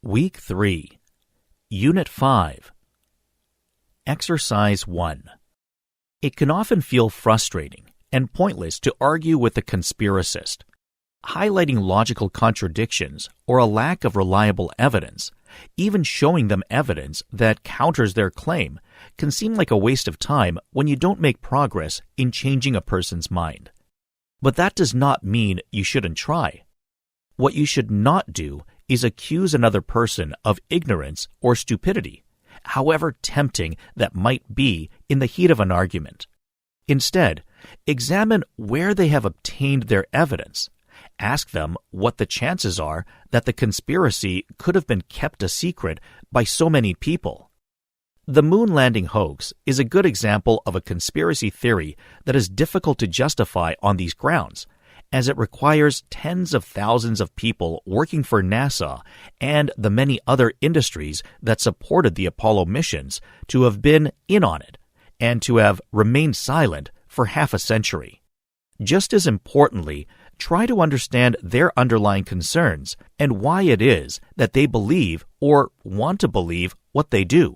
Week 3, Unit 5, Exercise 1. It can often feel frustrating and pointless to argue with a conspiracist. Highlighting logical contradictions or a lack of reliable evidence, even showing them evidence that counters their claim, can seem like a waste of time when you don't make progress in changing a person's mind. But that does not mean you shouldn't try. What you should not do is accuse another person of ignorance or stupidity, however tempting that might be in the heat of an argument. Instead, examine where they have obtained their evidence. Ask them what the chances are that the conspiracy could have been kept a secret by so many people. The moon landing hoax is a good example of a conspiracy theory that is difficult to justify on these grounds, as it requires tens of thousands of people working for NASA and the many other industries that supported the Apollo missions to have been in on it and to have remained silent for half a century. Just as importantly, try to understand their underlying concerns and why it is that they believe or want to believe what they do.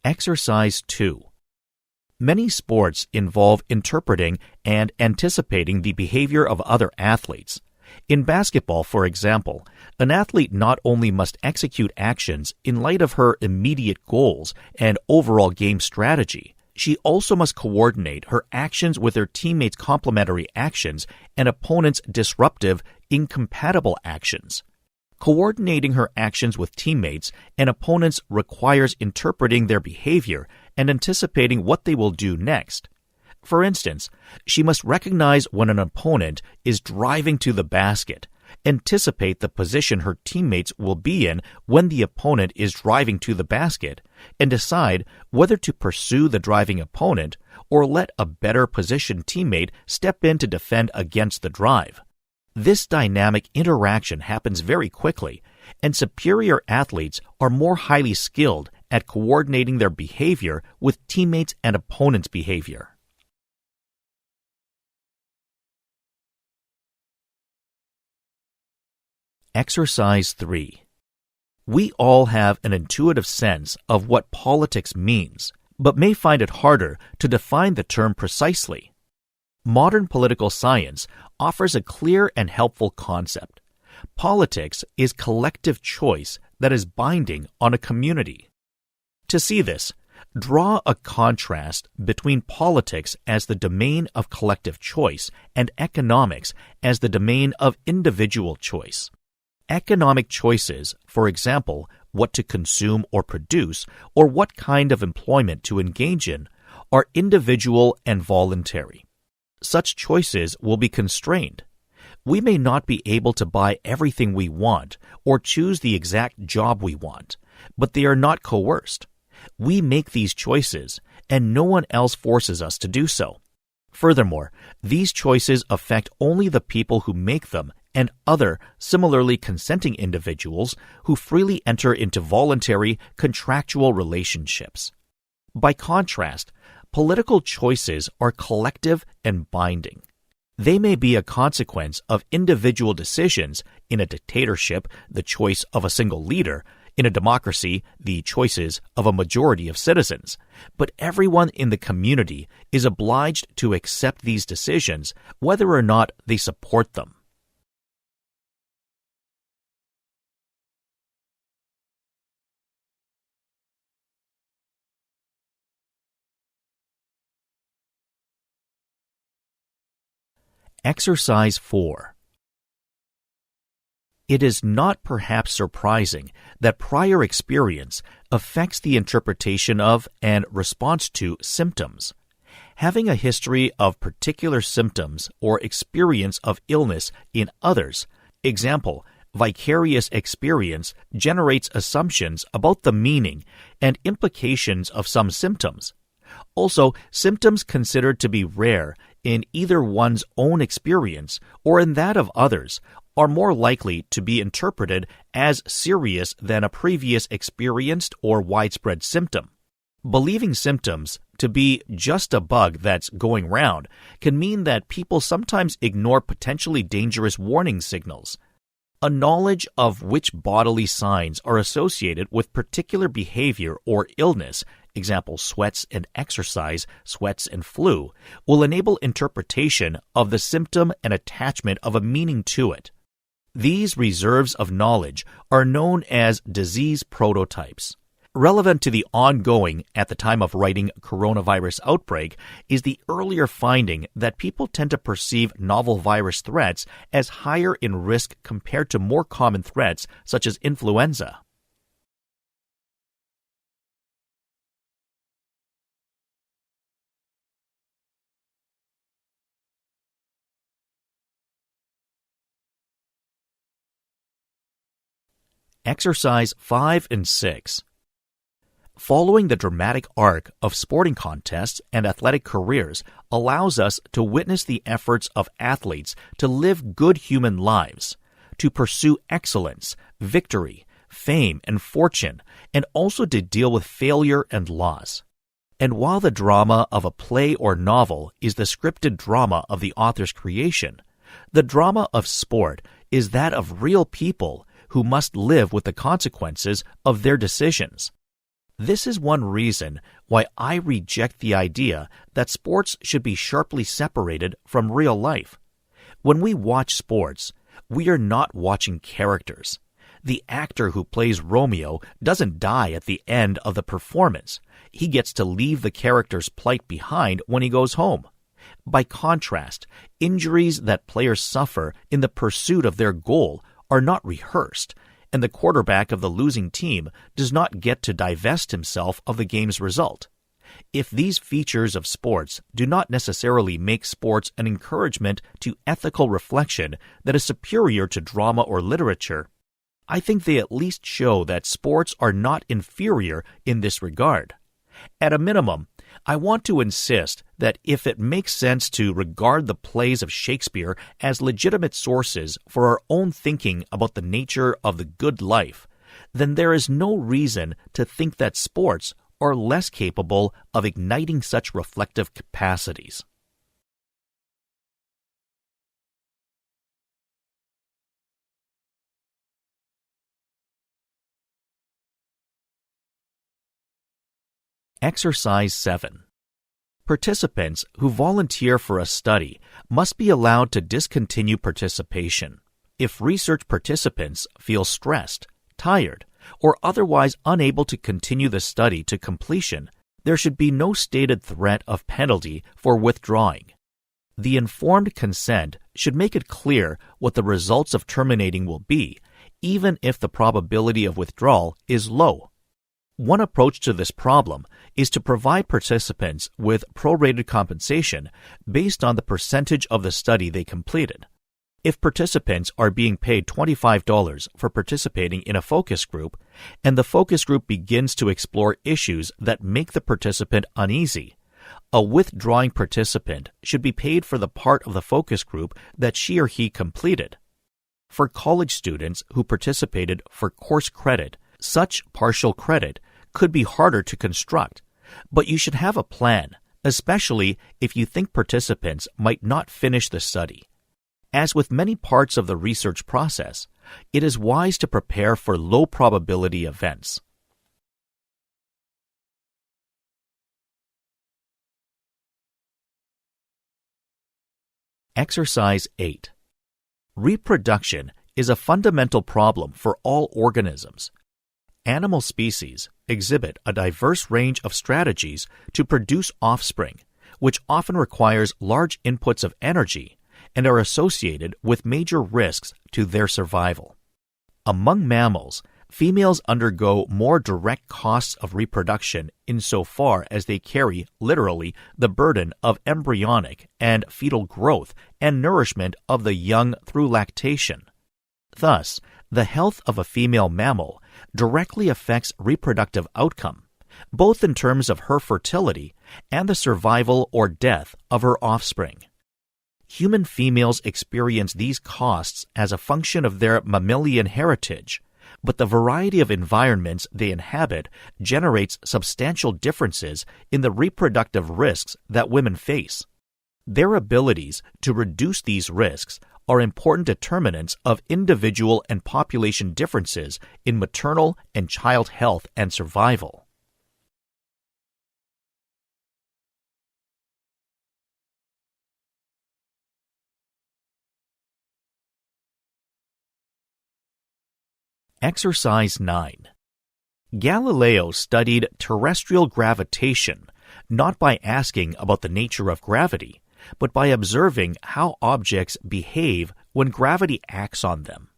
Exercise 2. Many sports involve interpreting and anticipating the behavior of other athletes. In basketball, for example, an athlete not only must execute actions in light of her immediate goals and overall game strategy, she also must coordinate her actions with her teammates' complementary actions and opponents' disruptive, incompatible actions. Coordinating her actions with teammates and opponents requires interpreting their behavior and anticipating what they will do next. For instance, she must recognize when an opponent is driving to the basket, anticipate the position her teammates will be in when the opponent is driving to the basket, and decide whether to pursue the driving opponent or let a better positioned teammate step in to defend against the drive. This dynamic interaction happens very quickly, and superior athletes are more highly skilled at coordinating their behavior with teammates and opponents' behavior. Exercise 3. We all have an intuitive sense of what politics means, but may find it harder to define the term precisely. Modern political science offers a clear and helpful concept. Politics is collective choice that is binding on a community. To see this, draw a contrast between politics as the domain of collective choice and economics as the domain of individual choice. Economic choices, for example, what to consume or produce, or what kind of employment to engage in, are individual and voluntary. Such choices will be constrained. We may not be able to buy everything we want or choose the exact job we want, but they are not coerced. We make these choices, and no one else forces us to do so. Furthermore, these choices affect only the people who make them and other similarly consenting individuals who freely enter into voluntary contractual relationships. By contrast, political choices are collective and binding. They may be a consequence of individual decisions. In a dictatorship, the choice of a single leader; in a democracy, the choices of a majority of citizens. But everyone in the community is obliged to accept these decisions, whether or not they support them. Exercise 4. It is not perhaps surprising that prior experience affects the interpretation of and response to symptoms. Having a history of particular symptoms or experience of illness in others, example, vicarious experience, generates assumptions about the meaning and implications of some symptoms. Also, symptoms considered to be rare in either one's own experience or in that of others are more likely to be interpreted as serious than a previous experienced or widespread symptom. Believing symptoms to be just a bug that's going round can mean that people sometimes ignore potentially dangerous warning signals. A knowledge of which bodily signs are associated with particular behavior or illness, example sweats and exercise, sweats and flu, will enable interpretation of the symptom and attachment of a meaning to it. These reserves of knowledge are known as disease prototypes. Relevant to the ongoing, at the time of writing, coronavirus outbreak is the earlier finding that people tend to perceive novel virus threats as higher in risk compared to more common threats such as influenza. Exercise 5 and 6. Following the dramatic arc of sporting contests and athletic careers allows us to witness the efforts of athletes to live good human lives, to pursue excellence, victory, fame, and fortune, and also to deal with failure and loss. And while the drama of a play or novel is the scripted drama of the author's creation, the drama of sport is that of real people who must live with the consequences of their decisions. This is one reason why I reject the idea that sports should be sharply separated from real life. When we watch sports, we are not watching characters. The actor who plays Romeo doesn't die at the end of the performance. He gets to leave the character's plight behind when he goes home. By contrast, injuries that players suffer in the pursuit of their goal are not rehearsed, and the quarterback of the losing team does not get to divest himself of the game's result. If these features of sports do not necessarily make sports an encouragement to ethical reflection that is superior to drama or literature, I think they at least show that sports are not inferior in this regard. At a minimum, I want to insist that if it makes sense to regard the plays of Shakespeare as legitimate sources for our own thinking about the nature of the good life, then there is no reason to think that sports are less capable of igniting such reflective capacities. Exercise 7. Participants who volunteer for a study must be allowed to discontinue participation. If research participants feel stressed, tired, or otherwise unable to continue the study to completion, there should be no stated threat of penalty for withdrawing. The informed consent should make it clear what the results of terminating will be, even if the probability of withdrawal is low. One approach to this problem is to provide participants with prorated compensation based on the percentage of the study they completed. If participants are being paid $25 for participating in a focus group, and the focus group begins to explore issues that make the participant uneasy, a withdrawing participant should be paid for the part of the focus group that she or he completed. For college students who participated for course credit, such partial credit could be harder to construct, but you should have a plan, especially if you think participants might not finish the study. As with many parts of the research process, it is wise to prepare for low-probability events. Exercise 8. Reproduction is a fundamental problem for all organisms. Animal species exhibit a diverse range of strategies to produce offspring, which often requires large inputs of energy and are associated with major risks to their survival. Among mammals, females undergo more direct costs of reproduction insofar as they carry, literally, the burden of embryonic and fetal growth and nourishment of the young through lactation. Thus, the health of a female mammal directly affects reproductive outcome, both in terms of her fertility and the survival or death of her offspring. Human females experience these costs as a function of their mammalian heritage, but the variety of environments they inhabit generates substantial differences in the reproductive risks that women face. Their abilities to reduce these risks are important determinants of individual and population differences in maternal and child health and survival. Exercise 9. Galileo studied terrestrial gravitation not by asking about the nature of gravity, but by observing how objects behave when gravity acts on them.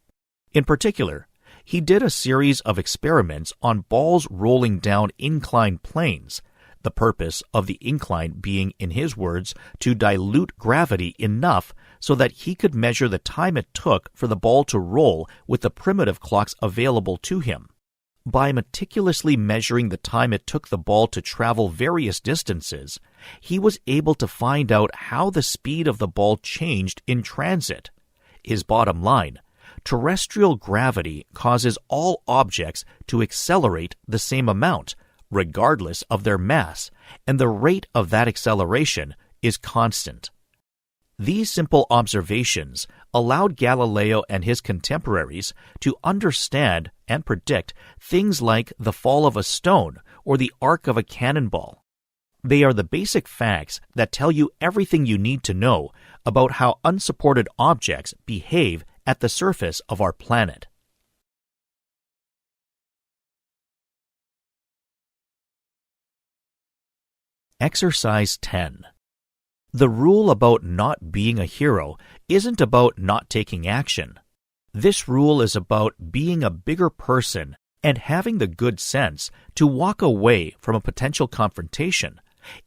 In particular, he did a series of experiments on balls rolling down inclined planes, the purpose of the incline being, in his words, to dilute gravity enough so that he could measure the time it took for the ball to roll with the primitive clocks available to him. By meticulously measuring the time it took the ball to travel various distances, he was able to find out how the speed of the ball changed in transit. His bottom line: terrestrial gravity causes all objects to accelerate the same amount, regardless of their mass, and the rate of that acceleration is constant. These simple observations allowed Galileo and his contemporaries to understand and predict things like the fall of a stone or the arc of a cannonball. They are the basic facts that tell you everything you need to know about how unsupported objects behave at the surface of our planet. Exercise 10. The rule about not being a hero isn't about not taking action. This rule is about being a bigger person and having the good sense to walk away from a potential confrontation,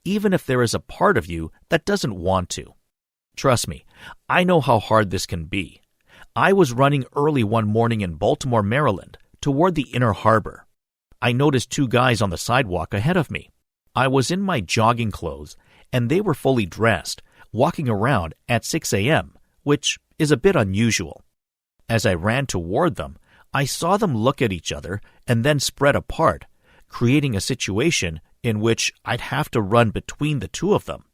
even if there is a part of you that doesn't want to. Trust me, I know how hard this can be. I was running early one morning in Baltimore, Maryland, toward the Inner Harbor. I noticed two guys on the sidewalk ahead of me. I was in my jogging clothes, and they were fully dressed, walking around at 6 a.m., which is a bit unusual. As I ran toward them, I saw them look at each other and then spread apart, creating a situation in which I'd have to run between the two of them.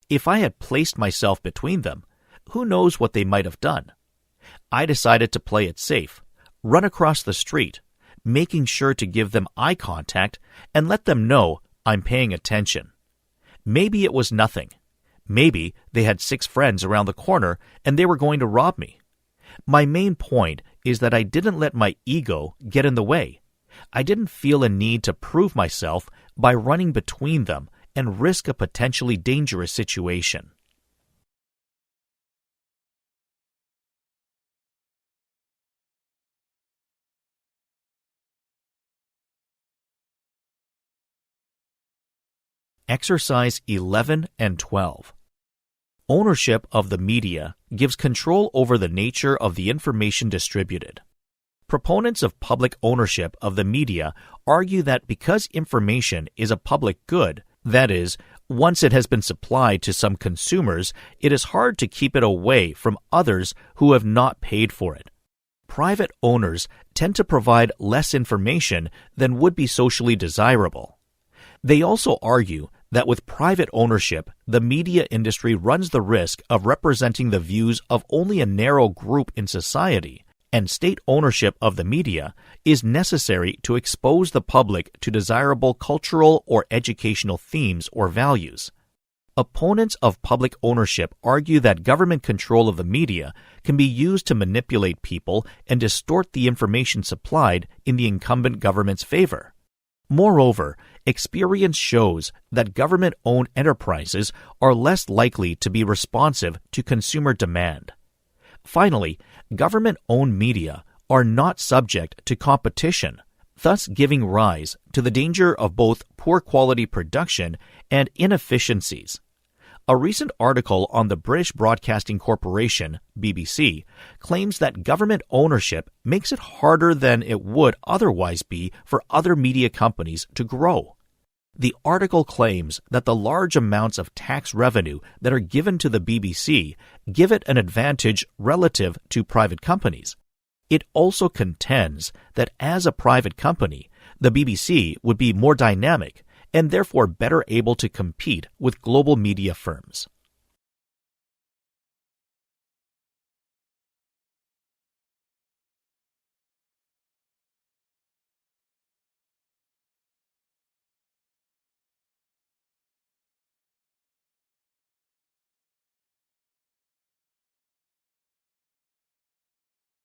If I had placed myself between them, who knows what they might have done? I decided to play it safe, run across the street, making sure to give them eye contact and let them know I'm paying attention. Maybe it was nothing. Maybe they had 6 friends around the corner and they were going to rob me. My main point is that I didn't let my ego get in the way. I didn't feel a need to prove myself by running between them and risk a potentially dangerous situation. Exercise 11 and 12. Ownership of the media gives control over the nature of the information distributed. Proponents of public ownership of the media argue that because information is a public good, that is, once it has been supplied to some consumers, it is hard to keep it away from others who have not paid for it. Private owners tend to provide less information than would be socially desirable. They also argue that with private ownership, the media industry runs the risk of representing the views of only a narrow group in society, and state ownership of the media is necessary to expose the public to desirable cultural or educational themes or values. Opponents of public ownership argue that government control of the media can be used to manipulate people and distort the information supplied in the incumbent government's favor. Moreover, experience shows that government-owned enterprises are less likely to be responsive to consumer demand. Finally, government-owned media are not subject to competition, thus giving rise to the danger of both poor quality production and inefficiencies. A recent article on the British Broadcasting Corporation, BBC, claims that government ownership makes it harder than it would otherwise be for other media companies to grow. The article claims that the large amounts of tax revenue that are given to the BBC give it an advantage relative to private companies. It also contends that as a private company, the BBC would be more dynamic and therefore better able to compete with global media firms.